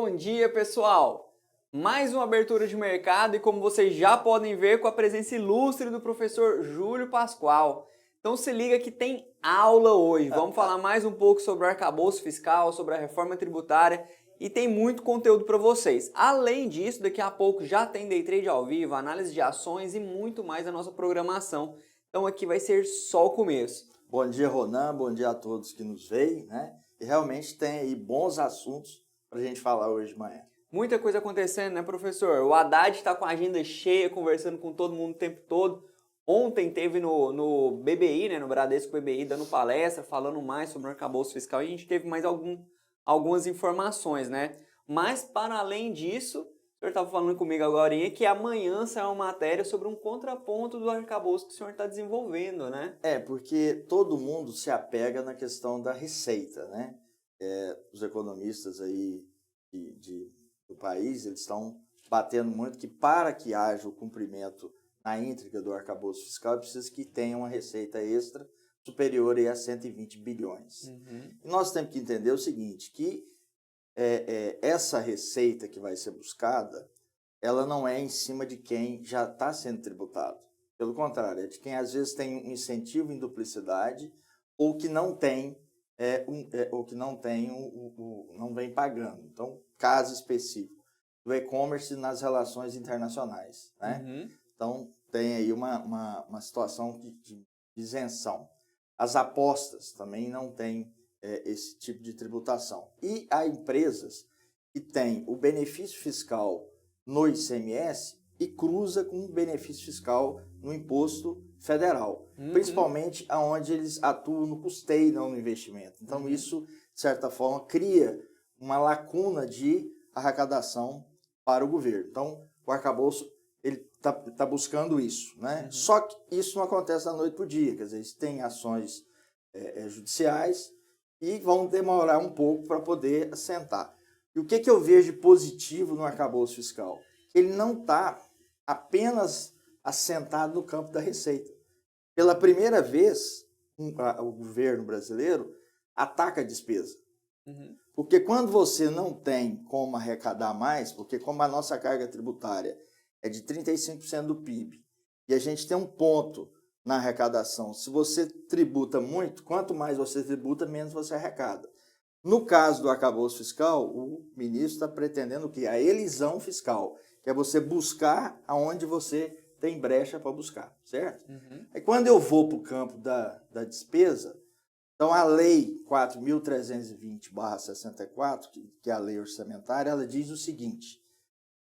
Bom dia, pessoal! Mais uma abertura de mercado e como vocês já podem ver com a presença ilustre do professor Júlio Pascoal. Então se liga que tem aula hoje. Vamos falar mais um pouco sobre o arcabouço fiscal, sobre a reforma tributária e tem muito conteúdo para vocês. Além disso, daqui a pouco já tem Day Trade ao vivo, análise de ações e muito mais na nossa programação. Então aqui vai ser só o começo. Bom dia, Ronan. Bom dia a todos que nos veem, né? E realmente tem aí bons assuntos para a gente falar hoje de manhã. Muita coisa acontecendo, né, professor? O Haddad está com a agenda cheia, conversando com todo mundo o tempo todo. Ontem teve no BBI, né, no Bradesco BBI, dando palestra, falando mais sobre o arcabouço fiscal. E a gente teve mais algumas informações, né? Mas, para além disso, o senhor estava falando comigo agora que amanhã sai uma matéria sobre um contraponto do arcabouço que o senhor está desenvolvendo, né? Porque todo mundo se apega na questão da receita, né? Os economistas aí do país, eles estão batendo muito que para que haja o cumprimento na íntegra do arcabouço fiscal, é preciso que tenha uma receita extra superior aí a 120 bilhões. E nós temos que entender o seguinte, que essa receita que vai ser buscada, ela não é em cima de quem já está sendo tributado. Pelo contrário, é de quem às vezes tem um incentivo em duplicidade ou que não tem, não vem pagando. Então, caso específico do e-commerce nas relações internacionais, né? Então, tem aí uma situação de isenção. As apostas também não têm esse tipo de tributação. E há empresas que têm o benefício fiscal no ICMS e cruza com o benefício fiscal no imposto federal, principalmente onde eles atuam no custeio, não no investimento. Então, isso, de certa forma, cria uma lacuna de arrecadação para o governo. Então, o arcabouço ele tá buscando isso, né? Só que isso não acontece da noite para o dia, quer dizer, tem ações judiciais e vão demorar um pouco para poder assentar. E o que eu vejo de positivo no arcabouço fiscal? Ele não está apenas assentado no campo da receita. Pela primeira vez, o governo brasileiro ataca a despesa. Porque quando você não tem como arrecadar mais, porque como a nossa carga tributária é de 35% do PIB, e a gente tem um ponto na arrecadação, se você tributa muito, quanto mais você tributa, menos você arrecada. No caso do arcabouço fiscal, o ministro está pretendendo o quê? A elisão fiscal, que é você buscar aonde você tem brecha para buscar, certo? Aí quando eu vou para o campo da despesa, então a lei 4.320/64, que é a lei orçamentária, ela diz o seguinte,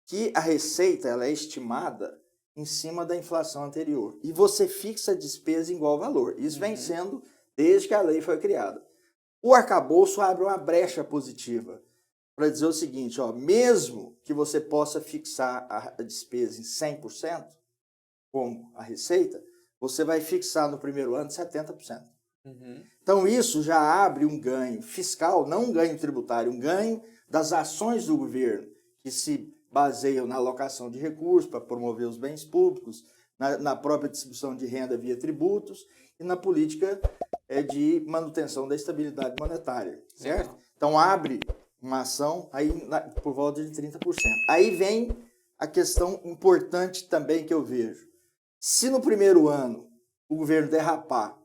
que a receita ela é estimada em cima da inflação anterior, e você fixa a despesa em igual valor. Isso vem sendo desde que a lei foi criada. O arcabouço abre uma brecha positiva para dizer o seguinte, mesmo que você possa fixar a despesa em 100%, como a receita, você vai fixar no primeiro ano 70%. Então isso já abre um ganho fiscal, não um ganho tributário, um ganho das ações do governo, que se baseiam na alocação de recursos para promover os bens públicos, na própria distribuição de renda via tributos e na política de manutenção da estabilidade monetária, certo? Então abre uma ação aí por volta de 30%. Aí vem a questão importante também que eu vejo. Se no primeiro ano o governo derrapar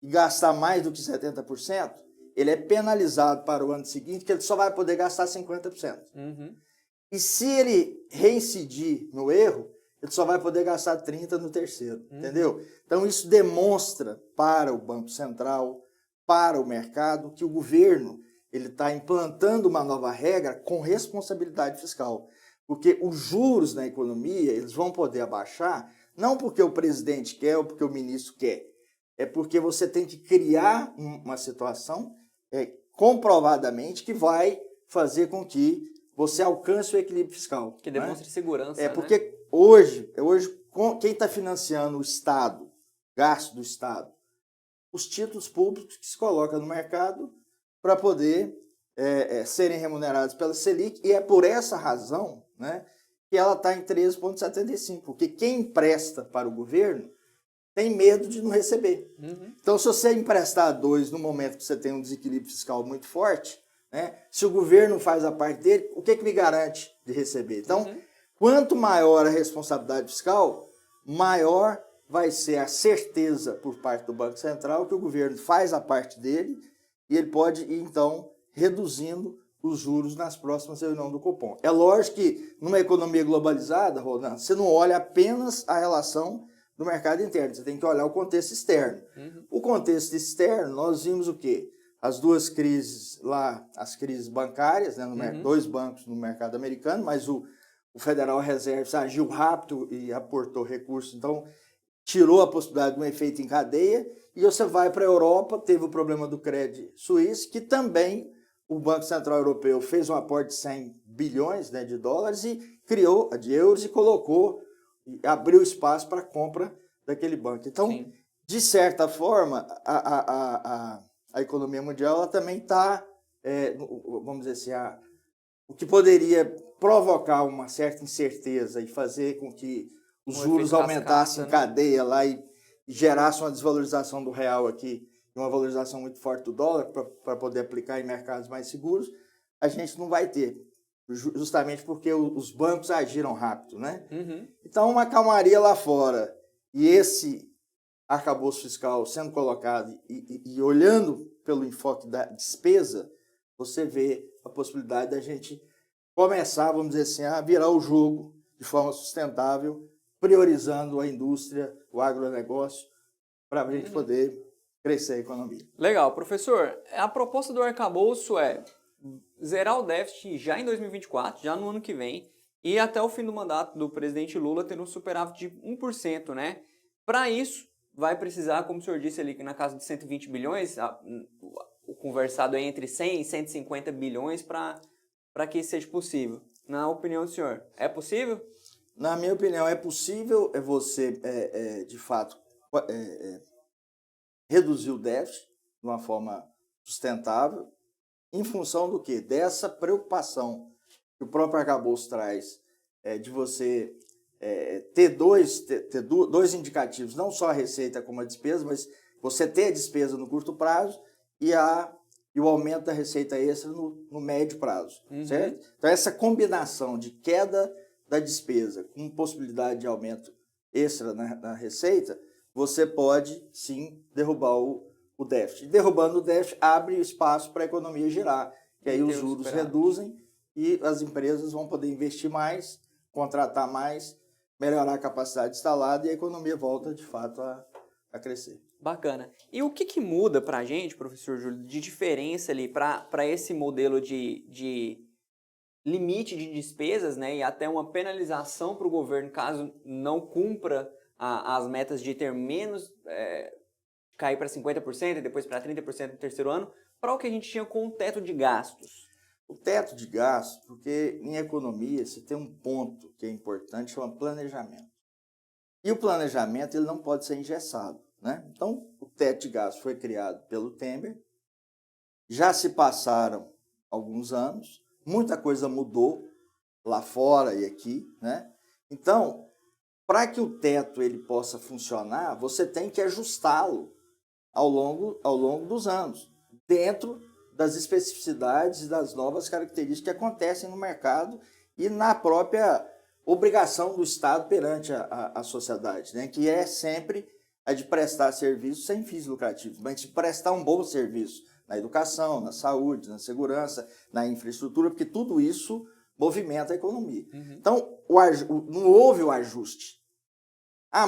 e gastar mais do que 70%, ele é penalizado para o ano seguinte, que ele só vai poder gastar 50%. E se ele reincidir no erro, ele só vai poder gastar 30% no terceiro, entendeu? Então isso demonstra para o Banco Central, para o mercado, que o governo ele está implantando uma nova regra com responsabilidade fiscal. Porque os juros na economia eles vão poder abaixar, não porque o presidente quer ou porque o ministro quer, é porque você tem que criar uma situação comprovadamente que vai fazer com que você alcance o equilíbrio fiscal. Que demonstre segurança, porque hoje quem está financiando o Estado, gasto do Estado? Os títulos públicos que se colocam no mercado para poder serem remunerados pela Selic, e é por essa razão, né, que ela está em 13,75%, porque quem empresta para o governo tem medo de não receber. Então, se você emprestar 2 no momento que você tem um desequilíbrio fiscal muito forte, né? Se o governo faz a parte dele, o que me garante de receber? Então, quanto maior a responsabilidade fiscal, maior vai ser a certeza por parte do Banco Central que o governo faz a parte dele e ele pode ir, então, reduzindo os juros nas próximas reuniões do Copom. É lógico que numa economia globalizada, Rodan, você não olha apenas a relação do mercado interno, você tem que olhar o contexto externo. O contexto externo, nós vimos o quê? As duas crises lá, as crises bancárias, né, dois bancos no mercado americano, mas o Federal Reserve agiu rápido e aportou recursos, então tirou a possibilidade de um efeito em cadeia, e você vai para a Europa, teve o problema do crédito suíço, que também o Banco Central Europeu fez um aporte de 100 bilhões, né, de dólares e criou, de euros, e colocou, abriu espaço para a compra daquele banco. Então, sim, de certa forma, a economia mundial ela também está, vamos dizer assim, o que poderia provocar uma certa incerteza e fazer com que os juros aumentassem em cadeia lá e gerasse uma desvalorização do real aqui, uma valorização muito forte do dólar para poder aplicar em mercados mais seguros, a gente não vai ter, justamente porque os bancos agiram rápido, né? Então, uma calmaria lá fora e esse arcabouço fiscal sendo colocado e olhando pelo enfoque da despesa, você vê a possibilidade da gente começar, vamos dizer assim, a virar o jogo de forma sustentável, priorizando a indústria, o agronegócio, para a gente poder crescer a economia. Legal. Professor, a proposta do arcabouço é zerar o déficit já em 2024, já no ano que vem, e até o fim do mandato do presidente Lula ter um superávit de 1%, né? Para isso, vai precisar, como o senhor disse ali, que na casa de 120 bilhões, o conversado é entre 100 e 150 bilhões para que isso seja possível. Na opinião do senhor, é possível? Na minha opinião, é possível você, de fato, reduzir o déficit de uma forma sustentável, em função do quê? Dessa preocupação que o próprio arcabouço traz, de você ter dois indicativos, não só a receita como a despesa, mas você ter a despesa no curto prazo e o aumento da receita extra no médio prazo, certo? Então, essa combinação de queda da despesa com possibilidade de aumento extra na receita, você pode, sim, derrubar o déficit. Derrubando o déficit, abre espaço para a economia girar, que aí os juros reduzem e as empresas vão poder investir mais, contratar mais, melhorar a capacidade instalada e a economia volta, de fato, a crescer. Bacana. E o que muda para a gente, professor Júlio, de diferença ali para esse modelo de limite de despesas, né, e até uma penalização para o governo caso não cumpra as metas de ter menos, cair para 50% e depois para 30% no terceiro ano, para o que a gente tinha com o teto de gastos? O teto de gastos, porque em economia você tem um ponto que é importante, chama planejamento. E o planejamento ele não pode ser engessado, né? Então, o teto de gastos foi criado pelo Temer, já se passaram alguns anos, muita coisa mudou lá fora e aqui, né? Então, para que o teto ele possa funcionar, você tem que ajustá-lo ao longo dos anos, dentro das especificidades e das novas características que acontecem no mercado e na própria obrigação do Estado perante a sociedade, né? Que é sempre a de prestar serviços sem fins lucrativos, mas de prestar um bom serviço na educação, na saúde, na segurança, na infraestrutura, porque tudo isso movimenta a economia. Então, não houve o ajuste.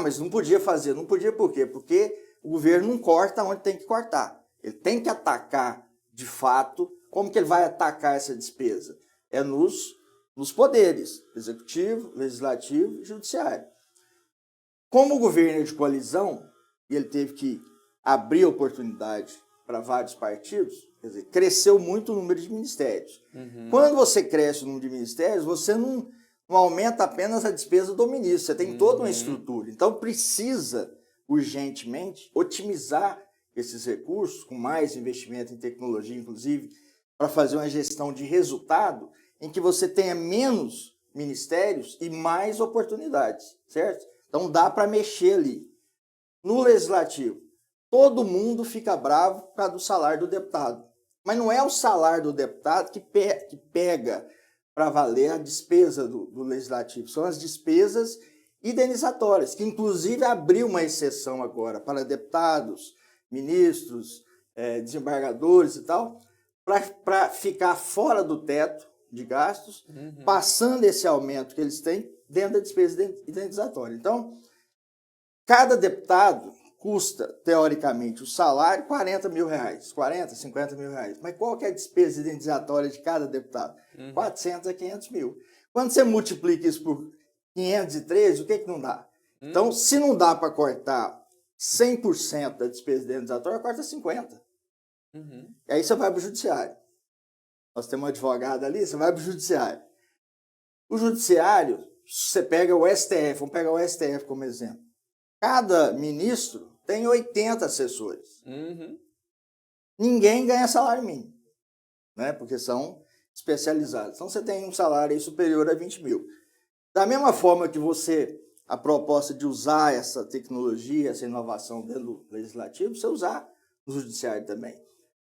Mas não podia fazer. Não podia por quê? Porque o governo não corta onde tem que cortar. Ele tem que atacar, de fato. Como que ele vai atacar essa despesa? É nos poderes, executivo, legislativo e judiciário. Como o governo é de coalizão, e ele teve que abrir oportunidade para vários partidos, quer dizer, cresceu muito o número de ministérios. Quando você cresce o número de ministérios, você não aumenta apenas a despesa do ministro, você tem toda uma estrutura. Então, precisa, urgentemente, otimizar esses recursos, com mais investimento em tecnologia, inclusive, para fazer uma gestão de resultado em que você tenha menos ministérios e mais oportunidades, certo? Então, dá para mexer ali. No legislativo, todo mundo fica bravo por causa do salário do deputado. Mas não é o salário do deputado que pega para valer a despesa do legislativo. São as despesas indenizatórias, que inclusive abriu uma exceção agora para deputados, ministros, desembargadores e tal, para ficar fora do teto de gastos, passando esse aumento que eles têm dentro da despesa indenizatória. Então, cada deputado custa, teoricamente, o salário R$40 mil, 40, 50 mil reais. Mas qual que é a despesa indenizatória de cada deputado? 400 a 500 mil. Quando você multiplica isso por 513, o que não dá? Então, se não dá para cortar 100% da despesa indenizatória, corta 50%. E aí você vai para o judiciário. Nós temos um advogado ali, você vai para o judiciário. O judiciário, você pega o STF, vamos pegar o STF como exemplo. Cada ministro tem 80 assessores. Ninguém ganha salário mínimo, né? Porque são especializados. Então, você tem um salário aí superior a 20 mil. Da mesma forma que a proposta de usar essa tecnologia, essa inovação dentro do legislativo, você usar no judiciário também.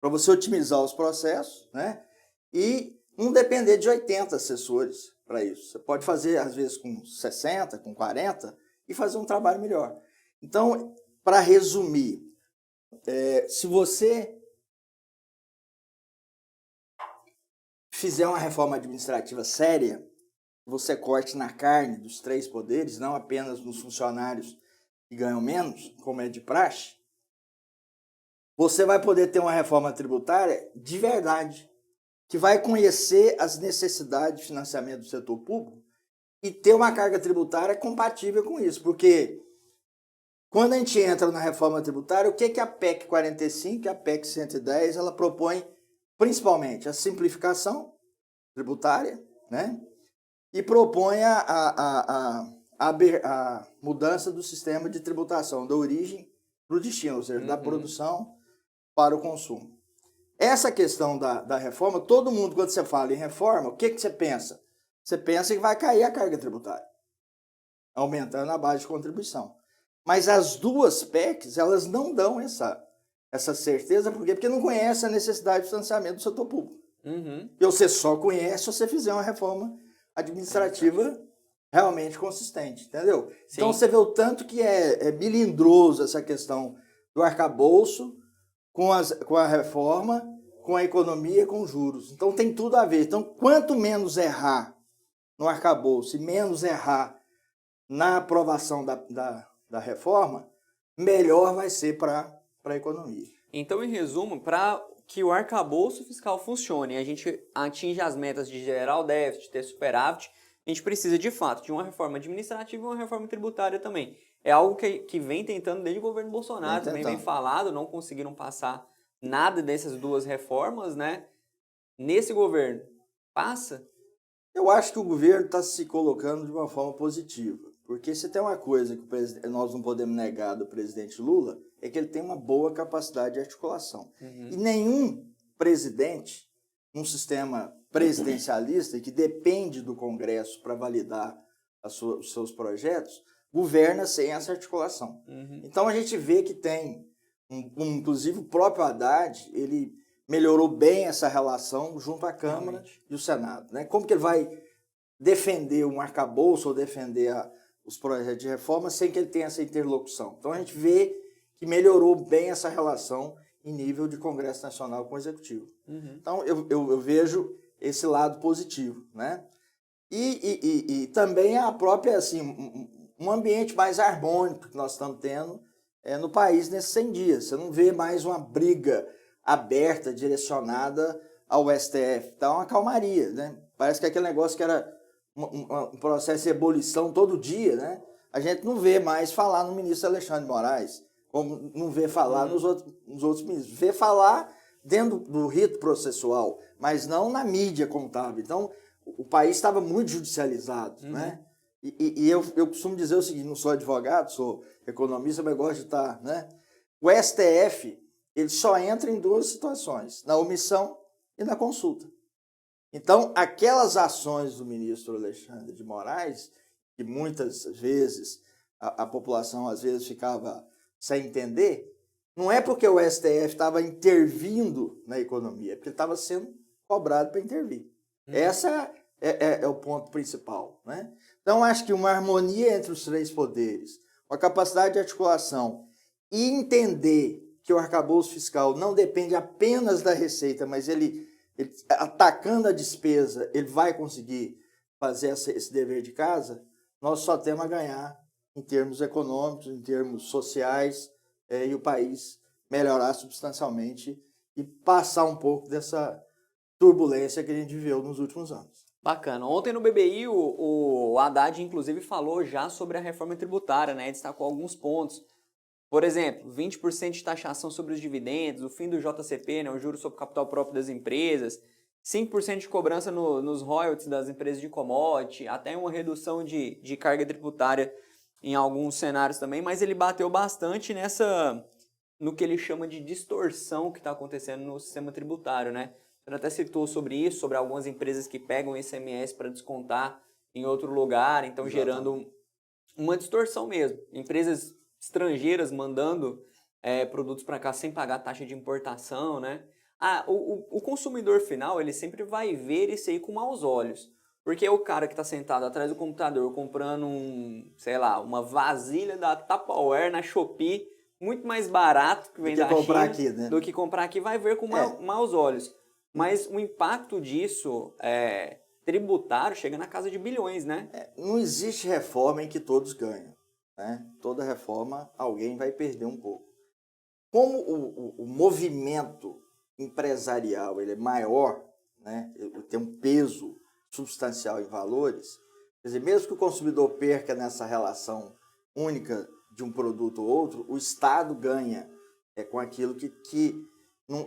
Para você otimizar os processos, né? E não depender de 80 assessores para isso. Você pode fazer, às vezes, com 60, com 40 e fazer um trabalho melhor. Então, para resumir, se você fizer uma reforma administrativa séria, você corte na carne dos 3 poderes, não apenas nos funcionários que ganham menos, como é de praxe, você vai poder ter uma reforma tributária de verdade, que vai conhecer as necessidades de financiamento do setor público e ter uma carga tributária compatível com isso. Porque quando a gente entra na reforma tributária, o que a PEC 45 e a PEC 110 ela propõe? Principalmente a simplificação tributária, né? E propõe a mudança do sistema de tributação, da origem para o destino, ou seja, da produção para o consumo. Essa questão da reforma, todo mundo, quando você fala em reforma, o que você pensa? Você pensa que vai cair a carga tributária, aumentando a base de contribuição. Mas as duas PECs, elas não dão essa certeza, por quê? Porque não conhece a necessidade de financiamento do setor público. E você só conhece se você fizer uma reforma administrativa realmente consistente, entendeu? Sim. Então você vê o tanto que é melindroso essa questão do arcabouço com a reforma, com a economia, com os juros. Então tem tudo a ver. Então quanto menos errar no arcabouço e menos errar na aprovação da reforma, melhor vai ser para a economia. Então, em resumo, para que o arcabouço fiscal funcione e a gente atinja as metas de gerar o déficit, ter superávit, a gente precisa, de fato, de uma reforma administrativa e uma reforma tributária também. É algo que vem tentando desde o governo Bolsonaro, também vem falado, não conseguiram passar nada dessas duas reformas, né? Nesse governo, passa? Eu acho que o governo está se colocando de uma forma positiva, porque se tem uma coisa que nós não podemos negar do presidente Lula, é que ele tem uma boa capacidade de articulação. E nenhum presidente, num sistema presidencialista, que depende do Congresso para validar os seus projetos, governa sem essa articulação. Então a gente vê que tem, inclusive o próprio Haddad, ele melhorou bem essa relação junto à Câmara e o Senado, né? Como que ele vai defender um arcabouço ou defender os projetos de reforma sem que ele tenha essa interlocução? Então a gente vê que melhorou bem essa relação em nível de Congresso Nacional com o Executivo. Então eu vejo esse lado positivo, né? E também a própria, assim, um ambiente mais harmônico que nós estamos tendo no país nesses 100 dias. Você não vê mais uma briga aberta, direcionada ao STF. Tá uma calmaria, né? Parece que aquele negócio que era um processo de ebulição todo dia, né? A gente não vê mais falar no ministro Alexandre de Moraes, como não vê falar nos outros ministros. Vê falar dentro do rito processual, mas não na mídia contábil. Então, o país estava muito judicializado, né? E eu costumo dizer o seguinte, não sou advogado, sou economista, mas gosto de estar, né? O STF, ele só entra em 2 situações, na omissão e na consulta. Então, aquelas ações do ministro Alexandre de Moraes, que muitas vezes a população às vezes ficava sem entender, Não é porque o STF estava intervindo na economia, é porque ele estava sendo cobrado para intervir. Essa é o ponto principal, né? Então, acho que uma harmonia entre os três poderes, uma capacidade de articulação e entender que o arcabouço fiscal não depende apenas da receita, mas ele atacando a despesa, ele vai conseguir fazer esse dever de casa, nós só temos a ganhar em termos econômicos, em termos sociais, e o país melhorar substancialmente e passar um pouco dessa turbulência que a gente viveu nos últimos anos. Bacana. Ontem no BBI o Haddad, inclusive, falou já sobre a reforma tributária, né? Destacou alguns pontos. Por exemplo, 20% de taxação sobre os dividendos, o fim do JCP, né? O juro sobre o capital próprio das empresas, 5% de cobrança nos royalties das empresas de commodity, até uma redução de carga tributária em alguns cenários também, mas ele bateu bastante no que ele chama de distorção que está acontecendo no sistema tributário, né? Você até citou sobre isso, sobre algumas empresas que pegam ICMS para descontar em outro lugar, então gerando uma distorção mesmo. Empresas estrangeiras mandando produtos para cá sem pagar taxa de importação, né? O consumidor final, ele sempre vai ver isso aí com maus olhos. Porque o cara que está sentado atrás do computador comprando uma vasilha da Tupperware na Shopee, muito mais barato que vem da China aqui, né? do que comprar aqui, vai ver com maus olhos. Mas o impacto disso tributário chega na casa de bilhões, né? Não existe reforma em que todos ganham, né? Toda reforma, alguém vai perder um pouco. Como o movimento empresarial ele é maior, né? Ele tem um peso substancial em valores, quer dizer, mesmo que o consumidor perca nessa relação única de um produto ou outro, o Estado ganha com aquilo que não,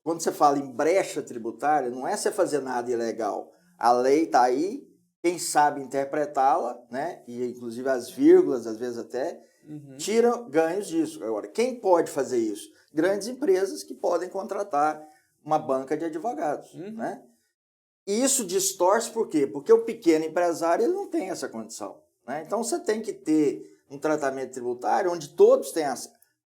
quando você fala em brecha tributária, não é você fazer nada ilegal. A lei está aí, quem sabe interpretá-la, né? E inclusive as vírgulas, às vezes até, tira ganhos disso. Agora, quem pode fazer isso? Grandes empresas que podem contratar uma banca de advogados, né? E isso distorce por quê? Porque o pequeno empresário ele não tem essa condição, né? Então você tem que ter um tratamento tributário onde todos têm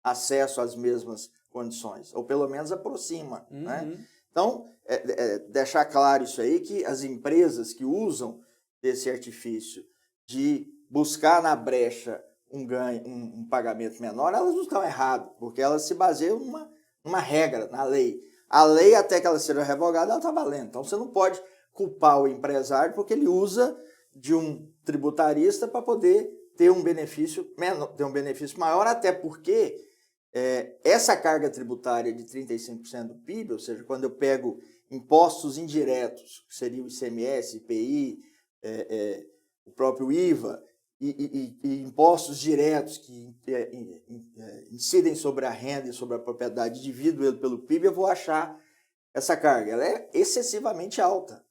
acesso às mesmas condições, ou pelo menos aproxima, né? Então, deixar claro isso aí, que as empresas que usam desse artifício de buscar na brecha um ganho, um pagamento menor, elas não estão erradas, porque elas se baseiam numa regra, na lei. A lei, até que ela seja revogada, ela está valendo. Então, você não pode culpar o empresário porque ele usa de um tributarista para poder ter um benefício menor, ter um benefício maior, até porque essa carga tributária de 35% do PIB, ou seja, quando eu pego impostos indiretos, que seria o ICMS, IPI, o próprio IVA, e impostos diretos que incidem sobre a renda e sobre a propriedade, divido ele pelo PIB, eu vou achar essa carga. Ela é excessivamente alta.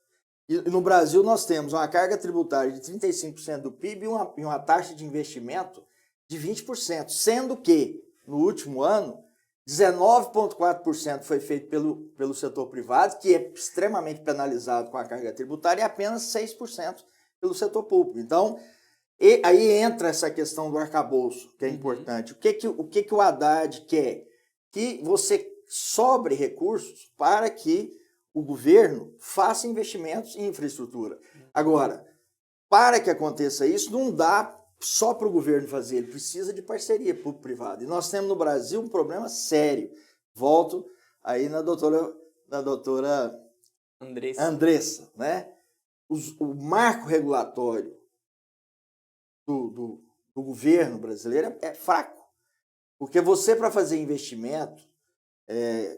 E no Brasil nós temos uma carga tributária de 35% do PIB e uma taxa de investimento de 20%, sendo que, no último ano, 19,4% foi feito pelo setor privado, que é extremamente penalizado com a carga tributária, e apenas 6% pelo setor público. Então, aí entra essa questão do arcabouço, que é importante. O que o Haddad quer? Que você sobre recursos para que o governo faça investimentos em infraestrutura. Agora, para que aconteça isso, não dá só para o governo fazer, ele precisa de parceria público-privada. E nós temos no Brasil um problema sério. Volto aí na doutora Andressa, né? O marco regulatório do governo brasileiro é fraco. Porque você, para fazer investimento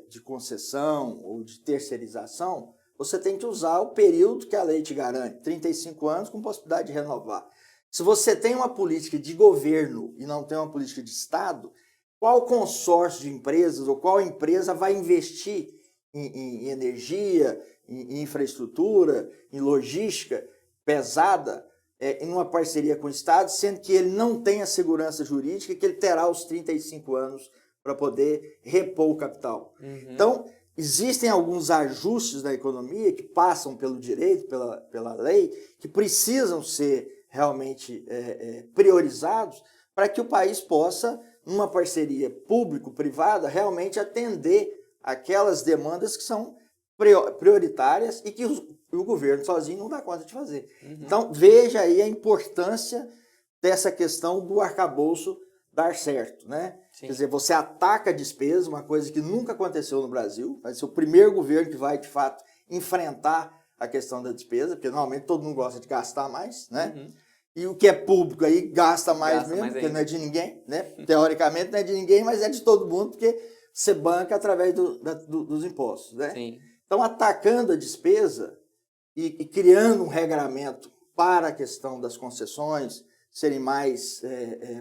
de concessão ou de terceirização, você tem que usar o período que a lei te garante, 35 anos com possibilidade de renovar. Se você tem uma política de governo e não tem uma política de Estado, qual consórcio de empresas ou qual empresa vai investir em energia, em infraestrutura, em logística pesada, em uma parceria com o Estado, sendo que ele não tem a segurança jurídica que ele terá os 35 anos para poder repor o capital. Então, existem alguns ajustes da economia que passam pelo direito, pela lei, que precisam ser realmente priorizados para que o país possa numa parceria público-privada, realmente atender aquelas demandas que são prioritárias e que o governo sozinho não dá conta de fazer. Então, veja aí a importância dessa questão do arcabouço dar certo, né? Quer dizer, você ataca a despesa, uma coisa que nunca aconteceu no Brasil, vai ser o primeiro governo que vai, de fato, enfrentar a questão da despesa, porque normalmente todo mundo gosta de gastar mais, né? E o que é público aí gasta mais mesmo, porque não é de ninguém, né? Teoricamente não é de ninguém, mas é de todo mundo, porque você banca através dos impostos, né? Sim. Então, atacando a despesa e criando um regramento para a questão das concessões serem mais,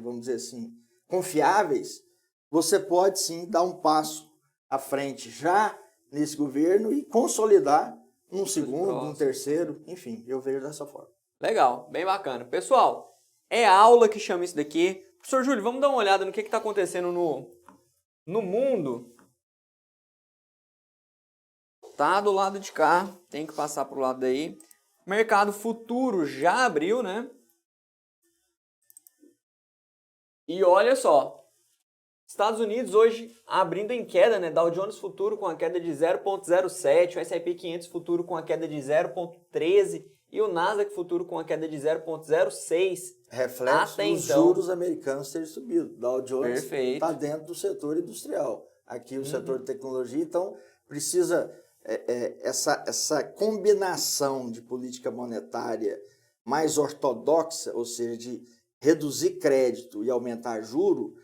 vamos dizer assim, confiáveis, você pode sim dar um passo à frente já nesse governo e consolidar um segundo, um terceiro, enfim, eu vejo dessa forma. Legal, bem bacana. Pessoal, é aula que chama isso daqui. Professor Júlio, vamos dar uma olhada no que está acontecendo no mundo. Tá do lado de cá, tem que passar para o lado daí. Mercado futuro já abriu, né? E olha só, Estados Unidos hoje abrindo em queda, né? Dow Jones futuro com a queda de 0,07, o S&P 500 futuro com a queda de 0,13 e o Nasdaq futuro com a queda de 0,06. Reflexo dos juros americanos terem subido. Dow Jones está dentro do setor industrial. Aqui o setor de tecnologia, então precisa essa combinação de política monetária mais ortodoxa, ou seja, de reduzir crédito e aumentar juro,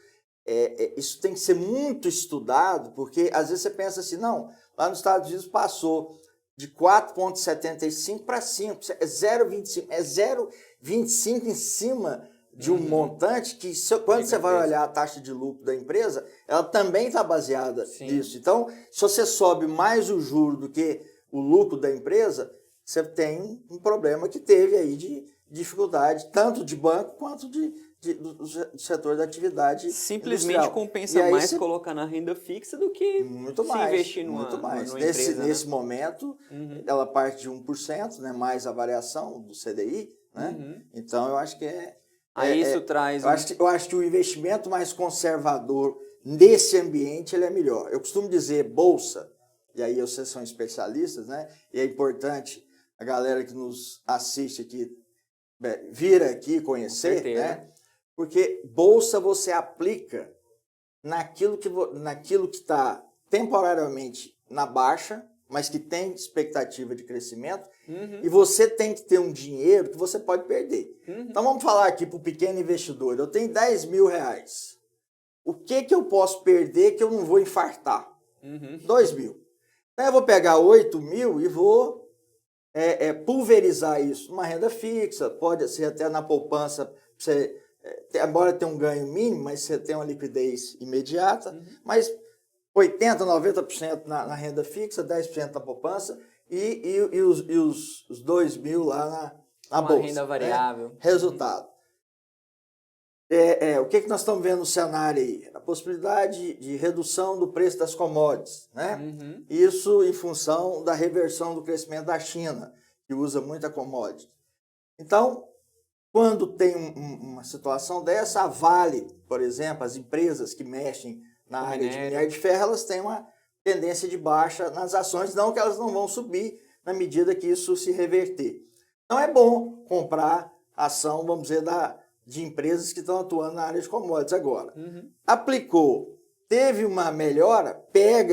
isso tem que ser muito estudado, porque às vezes você pensa assim, não, lá nos Estados Unidos passou de 4,75 para 5, é 0,25, é 0,25 em cima de um montante que, quando você vai olhar a taxa de lucro da empresa, ela também está baseada nisso. Então, se você sobe mais o juro do que o lucro da empresa, você tem um problema que teve aí de dificuldade, tanto de banco quanto do setor da atividade simplesmente industrial. Compensa mais colocar na renda fixa do que muito se mais, investir numa empresa. Nesse momento, ela parte de 1%, né, mais a variação do CDI, né? Então, eu acho que isso traz... Eu acho que o investimento mais conservador nesse ambiente ele é melhor. Eu costumo dizer bolsa, e aí vocês são especialistas, né? E é importante a galera que nos assiste aqui vir aqui conhecer, né? Porque bolsa você aplica naquilo que está temporariamente na baixa, mas que tem expectativa de crescimento, e você tem que ter um dinheiro que você pode perder. Então vamos falar aqui para o pequeno investidor, eu tenho 10 mil reais. O que eu posso perder que eu não vou infartar? 2 mil. Então eu vou pegar 8 mil e vou pulverizar isso numa renda fixa, pode ser até na poupança, você, embora tenha um ganho mínimo, mas você tem uma liquidez imediata, mas 80%, 90% na renda fixa, 10% na poupança e os 2 mil lá na bolsa. Uma renda variável. Né? Resultado. O que nós estamos vendo no cenário aí? A possibilidade de redução do preço das commodities, né? Isso em função da reversão do crescimento da China, que usa muita commodity. Então, quando tem uma situação dessa, a Vale, por exemplo, as empresas que mexem na área de minério de ferro, elas têm uma tendência de baixa nas ações, não que elas não vão subir na medida que isso se reverter. Então é bom comprar ação, vamos dizer, de empresas que estão atuando na área de commodities agora. Aplicou, teve uma melhora, pega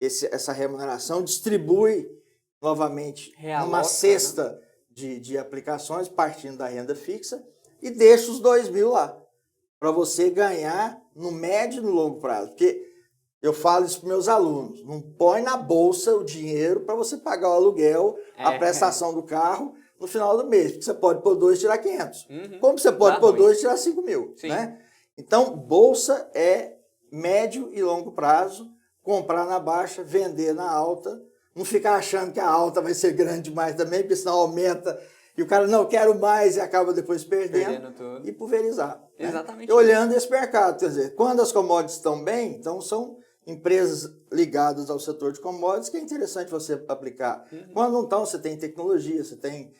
essa remuneração, distribui novamente numa cesta de aplicações, partindo da renda fixa, e deixa os 2 mil lá, para você ganhar no médio e no longo prazo. Porque eu falo isso para meus alunos, não põe na bolsa o dinheiro para você pagar o aluguel, a prestação do carro no final do mês, porque você pode pôr 2 e tirar 500. Como você pode pôr 2 e tirar 5 mil, né? Então, bolsa é médio e longo prazo, comprar na baixa, vender na alta, não ficar achando que a alta vai ser grande demais também, porque senão aumenta e o cara não quero mais e acaba depois perdendo tudo. E pulverizar. Né? Exatamente. E olhando esse mercado, quer dizer, quando as commodities estão bem, então são empresas ligadas ao setor de commodities que é interessante você aplicar. Quando não estão, você tem tecnologia, você tem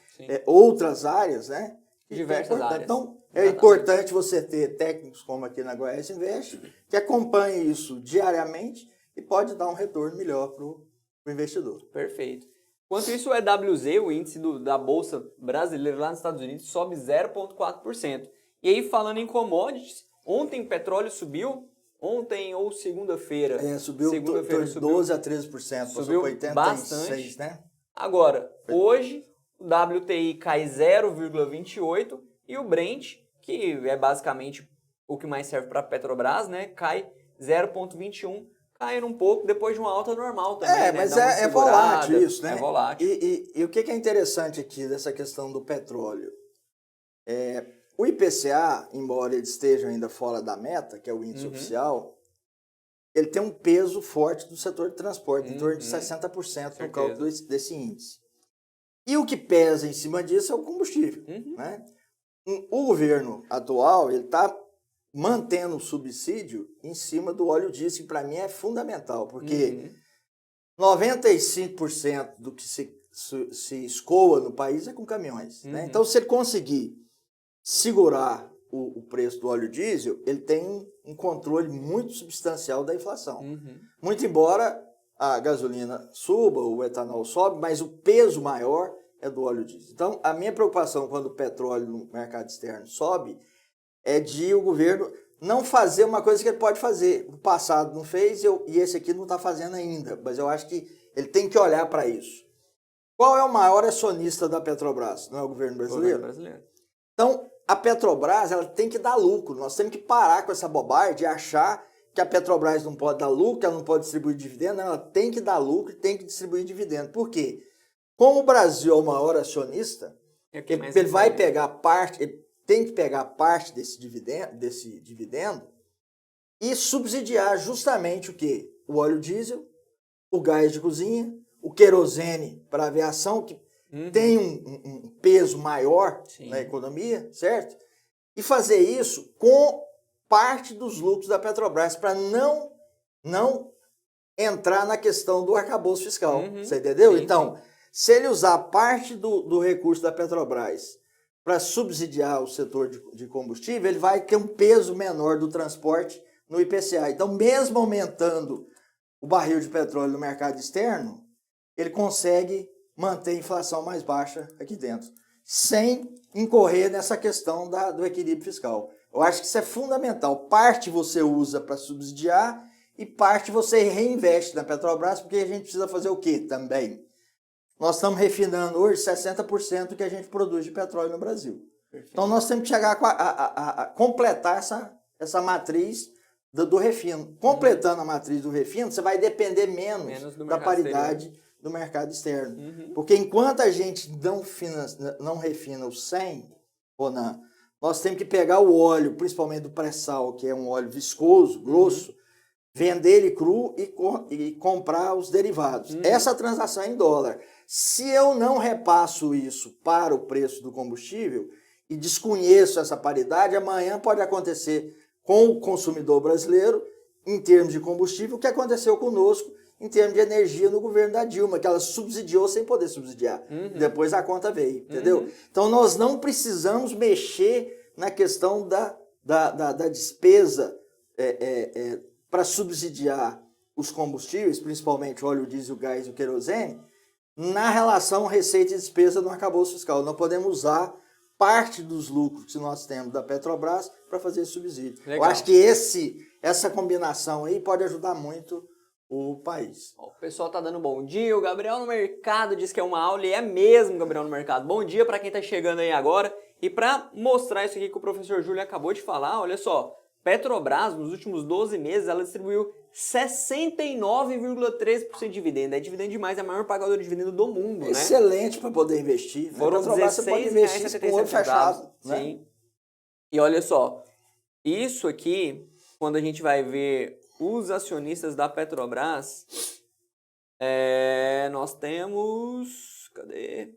outras áreas, né? Diversas áreas. Então, É importante você ter técnicos como aqui na Goiás Invest, que acompanhem isso diariamente e pode dar um retorno melhor para o investidor. Perfeito. Enquanto isso, o EWZ, o índice da Bolsa Brasileira lá nos Estados Unidos, sobe 0,4%. E aí, falando em commodities, ontem o petróleo subiu, ontem ou segunda-feira. Subiu de 12% a 13%, subiu passou para 86%, bastante, né? Agora, hoje, o WTI cai 0,28% e o Brent, que é basicamente o que mais serve para a Petrobras, né, cai 0,21%. Caindo um pouco depois de uma alta normal também, né? Mas é volátil isso, né? É volátil. E o que é interessante aqui dessa questão do petróleo? O IPCA, embora ele esteja ainda fora da meta, que é o índice oficial, ele tem um peso forte do setor de transporte, em torno de 60% no cálculo desse índice. E o que pesa em cima disso é o combustível, né? O governo atual, ele está mantendo o subsídio em cima do óleo diesel, que para mim é fundamental, porque 95% do que se escoa no país é com caminhões. Né? Então, se ele conseguir segurar o preço do óleo diesel, ele tem um controle muito substancial da inflação. Muito embora a gasolina suba, o etanol sobe, mas o peso maior é do óleo diesel. Então, a minha preocupação quando o petróleo no mercado externo sobe é de o governo não fazer uma coisa que ele pode fazer. O passado não fez e esse aqui não está fazendo ainda. Mas eu acho que ele tem que olhar para isso. Qual é o maior acionista da Petrobras? Não é o governo brasileiro? Então, a Petrobras ela tem que dar lucro. Nós temos que parar com essa bobagem de achar que a Petrobras não pode dar lucro, que ela não pode distribuir dividendo. Ela tem que dar lucro e tem que distribuir dividendo. Por quê? Como o Brasil é o maior acionista, ele vai pegar parte... tem que pegar parte desse dividendo e subsidiar justamente o quê? O óleo diesel, o gás de cozinha, o querosene para aviação, que tem um peso maior na economia, certo? E fazer isso com parte dos lucros da Petrobras para não entrar na questão do arcabouço fiscal. Você entendeu? Então, se ele usar parte do recurso da Petrobras para subsidiar o setor de combustível, ele vai ter um peso menor do transporte no IPCA. Então, mesmo aumentando o barril de petróleo no mercado externo, ele consegue manter a inflação mais baixa aqui dentro, sem incorrer nessa questão do equilíbrio fiscal. Eu acho que isso é fundamental. Parte você usa para subsidiar e parte você reinveste na Petrobras, porque a gente precisa fazer o quê também? Nós estamos refinando hoje 60% do que a gente produz de petróleo no Brasil. Perfeito. Então, nós temos que chegar a completar essa matriz do refino. Completando a matriz do refino, você vai depender menos da paridade do mercado externo. Porque enquanto a gente não refina o 100, nós temos que pegar o óleo, principalmente do pré-sal, que é um óleo viscoso, grosso, vender ele cru e comprar os derivados. Essa transação é em dólar. Se eu não repasso isso para o preço do combustível e desconheço essa paridade, amanhã pode acontecer com o consumidor brasileiro, em termos de combustível, o que aconteceu conosco em termos de energia no governo da Dilma, que ela subsidiou sem poder subsidiar. Depois a conta veio, entendeu? Então nós não precisamos mexer na questão da despesa para subsidiar os combustíveis, principalmente o óleo diesel, o gás e o querosene, na relação receita e despesa no arcabouço fiscal. Não podemos usar parte dos lucros que nós temos da Petrobras para fazer esse subsídio. Legal. Eu acho que essa combinação aí pode ajudar muito o país. O pessoal tá dando bom dia. O Gabriel no Mercado diz que é uma aula, e é mesmo, Gabriel no Mercado. Bom dia para quem está chegando aí agora. E para mostrar isso aqui que o professor Júlio acabou de falar, olha só, Petrobras, nos últimos 12 meses, ela distribuiu 69,3% de dividendo. É dividendo demais, é a maior pagadora de dividendo do mundo, excelente para poder investir. Foram R$16,77 com o olho fechado. Né? Sim. E olha só, isso aqui, quando a gente vai ver os acionistas da Petrobras, nós temos... Cadê?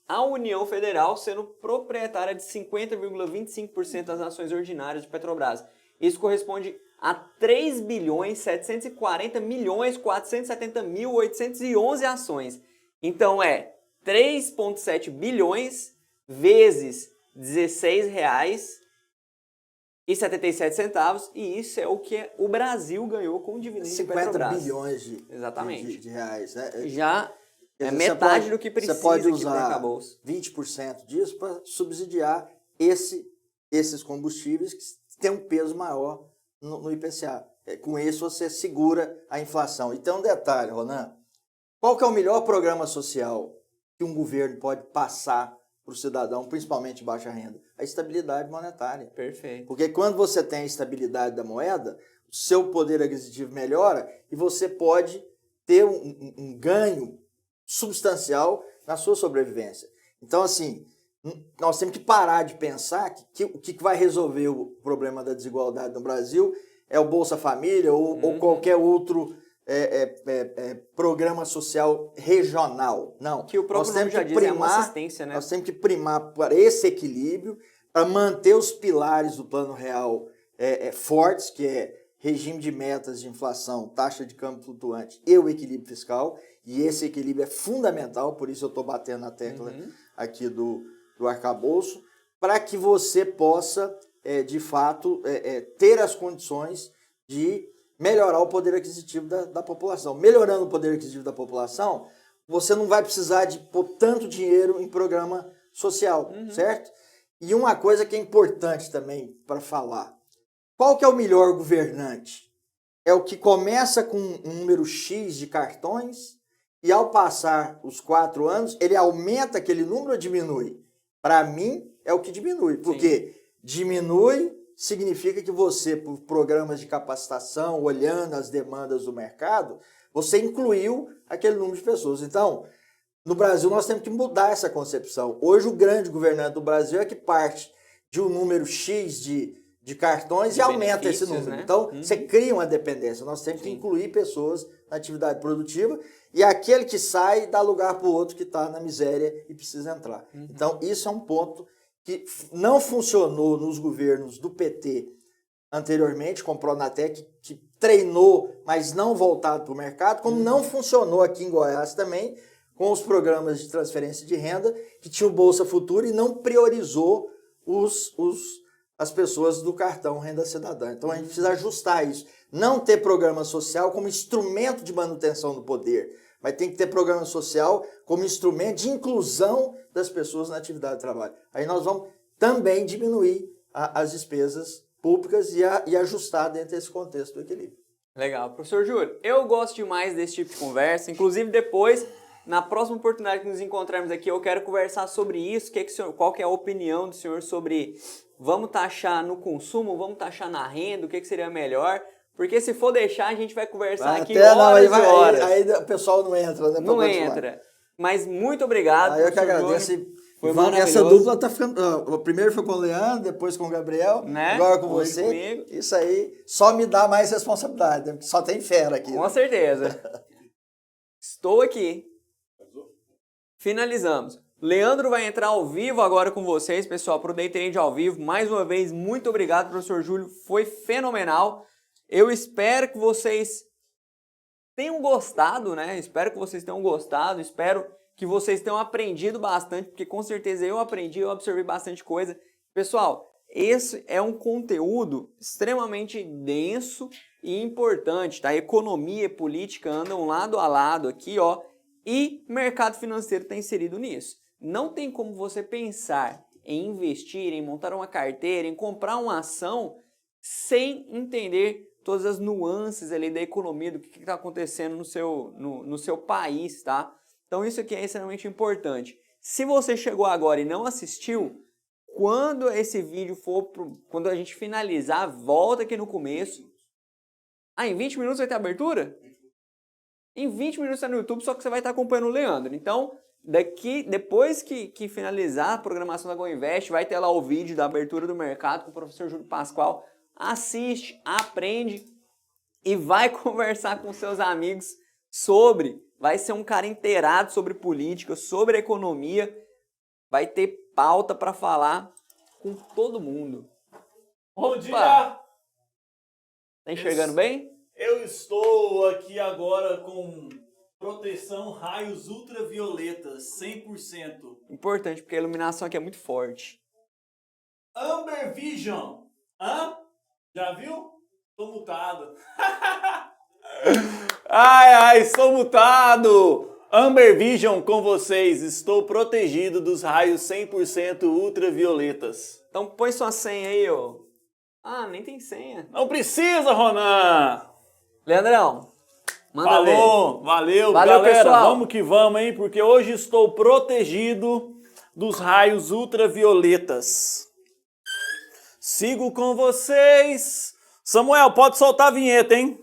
A União Federal sendo proprietária de 50,25% das ações ordinárias de Petrobras. Isso corresponde a 3.740.470.811 ações. Então 3,7 bilhões vezes R$16,77, e isso é o que o Brasil ganhou com o dividendo de 50 Petrobras. bilhões Exatamente. de reais. Né? Já Quer é dizer, metade do que precisa você pode aqui pro usar arcabouço. 20% disso para subsidiar esses combustíveis que têm um peso maior no IPCA. Com isso você segura a inflação. E tem um detalhe, Ronan. Qual que é o melhor programa social que um governo pode passar para o cidadão, principalmente de baixa renda? A estabilidade monetária. Perfeito. Porque quando você tem a estabilidade da moeda, o seu poder aquisitivo melhora e você pode ter um ganho substancial na sua sobrevivência. Então, assim, nós temos que parar de pensar que o que vai resolver o problema da desigualdade no Brasil é o Bolsa Família ou qualquer outro programa social regional. Não. Que o próprio nome já diz, é uma assistência, né? Nós temos que primar para esse equilíbrio, para manter os pilares do Plano Real fortes, que é regime de metas de inflação, taxa de câmbio flutuante e o equilíbrio fiscal. E esse equilíbrio é fundamental, por isso eu estou batendo na tecla aqui do arcabouço, para que você possa, de fato, ter as condições de melhorar o poder aquisitivo da população. Melhorando o poder aquisitivo da população, você não vai precisar de pôr tanto dinheiro em programa social, certo? E uma coisa que é importante também para falar, qual que é o melhor governante? É o que começa com um número X de cartões e ao passar os 4 anos, ele aumenta aquele número ou diminui? Para mim, é o que diminui, porque diminui significa que você, por programas de capacitação, olhando as demandas do mercado, você incluiu aquele número de pessoas. Então, no Brasil, nós temos que mudar essa concepção. Hoje, o grande governante do Brasil é que parte de um número X de cartões e aumenta esse número. Né? Então, você cria uma dependência. Nós temos que incluir pessoas na atividade produtiva e aquele que sai dá lugar para o outro que está na miséria e precisa entrar. Então, isso é um ponto que não funcionou nos governos do PT anteriormente, com o Pronatec, que treinou, mas não voltado para o mercado, como não funcionou aqui em Goiás também, com os programas de transferência de renda, que tinha o Bolsa Futuro e não priorizou as pessoas do cartão Renda Cidadã. Então a gente precisa ajustar isso. Não ter programa social como instrumento de manutenção do poder, mas tem que ter programa social como instrumento de inclusão das pessoas na atividade de trabalho. Aí nós vamos também diminuir as despesas públicas e ajustar dentro desse contexto do equilíbrio. Legal. Professor Júlio, eu gosto demais desse tipo de conversa, inclusive depois, na próxima oportunidade que nos encontrarmos aqui, eu quero conversar sobre isso, qual que é a opinião do senhor sobre vamos taxar no consumo, vamos taxar na renda, o que seria melhor? Porque se for deixar, a gente vai conversar aqui horas e horas. Aí o pessoal não entra, né? Não entra. Mas muito obrigado. Eu que agradeço. Foi maravilhoso. Essa dupla tá ficando... O primeiro foi com o Leandro, depois com o Gabriel, né? Agora com hoje você. Comigo. Isso aí só me dá mais responsabilidade, né? Porque só tem fera aqui. Com certeza. Estou aqui. Finalizamos. Leandro vai entrar ao vivo agora com vocês, pessoal, para o Day Trade ao vivo. Mais uma vez, muito obrigado, professor Júlio. Foi fenomenal. Eu espero que vocês tenham gostado, né? Espero que vocês tenham gostado. Espero que vocês tenham aprendido bastante, porque com certeza eu aprendi, eu absorvi bastante coisa. Pessoal, esse é um conteúdo extremamente denso e importante, tá? Economia e política andam lado a lado aqui, ó. E mercado financeiro está inserido nisso. Não tem como você pensar em investir, em montar uma carteira, em comprar uma ação sem entender todas as nuances ali da economia, do que está acontecendo no seu país, tá? Então isso aqui é extremamente importante. Se você chegou agora e não assistiu, quando esse vídeo quando a gente finalizar, volta aqui no começo. Em 20 minutos vai ter abertura? Em 20 minutos está no YouTube, só que você vai estar acompanhando o Leandro. Então, depois que finalizar a programação da GoInvest, vai ter lá o vídeo da abertura do mercado com o professor Júlio Pascoal. Assiste, aprende e vai conversar com seus amigos vai ser um cara inteirado sobre política, sobre economia, vai ter pauta para falar com todo mundo. Bom dia! Tá enxergando bem? Eu estou aqui agora com Proteção raios ultravioletas, 100%. Importante, porque a iluminação aqui é muito forte. Amber Vision. Hã? Já viu? Tô mutado. Ai, estou mutado. Amber Vision com vocês. Estou protegido dos raios 100% ultravioletas. Então põe sua senha aí, ó. Ah, nem tem senha. Não precisa, Ronan. Leandrão, manda Falou, valeu, Valeu, galera. pessoal. Vamos que vamos, hein? Porque hoje estou protegido dos raios ultravioletas. Sigo com vocês. Samuel, pode soltar a vinheta, hein?